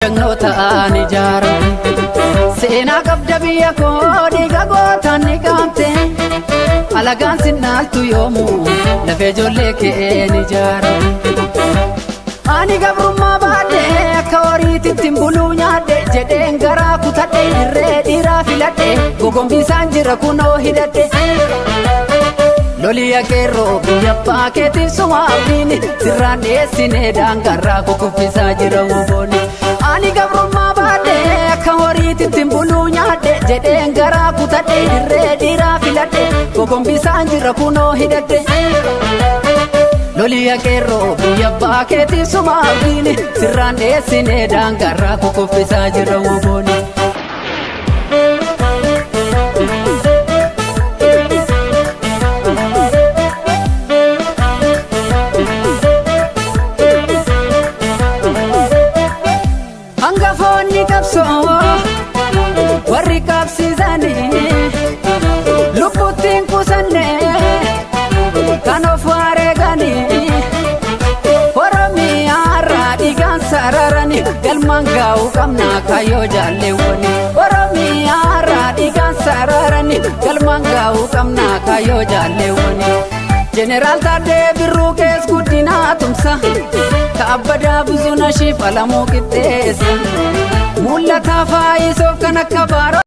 Jagnoota ani jaaru seenaa qabda biyya koo dhiiga gootaan ni gaante alagaan sinnaaltu yoomuu lafee ijoollee kee ni jaaru ani gabrummaa baadhee akka horiititti buluu nyaadhe jedheen garaa kutadhe irree dhiiraa filadhe gogombiisaan jira kunoo hidhadhe loliya keerroo biyya abbaa keetiif sumaabdiin sirraan dhiyeessinee daangarraa kukuffisaa jira woboonni ani gabrummaa baadhee akka horiititti buluu nyaadhe jedheen garaa kutadhe irree dhiiraa filadhe gogombiisaan jira kunoo hidhadhe loliya keerroo biyya abbaa keetiif sumaabdiin sirraan dhiyeessinee daangarraa kukuffisaa jira woboonni warri qabsiisanii lubbuttiin kuusannee kan of wareeganii Oromiyaarraa dhiigaan sararanii galmaan gaa'uu qabnaa kaayyoo jaalleewwanii Oromiyaarraa dhiigaan sararanii galmaan gaa'uu qabnaa kaayyoo jaalleewwanii Jeneraal Taaddee Birruu kees guddinaa tumsa kaabbadaa buzuna shiif alamuu qixxeessa mul'ataa faayisoof kan akka baara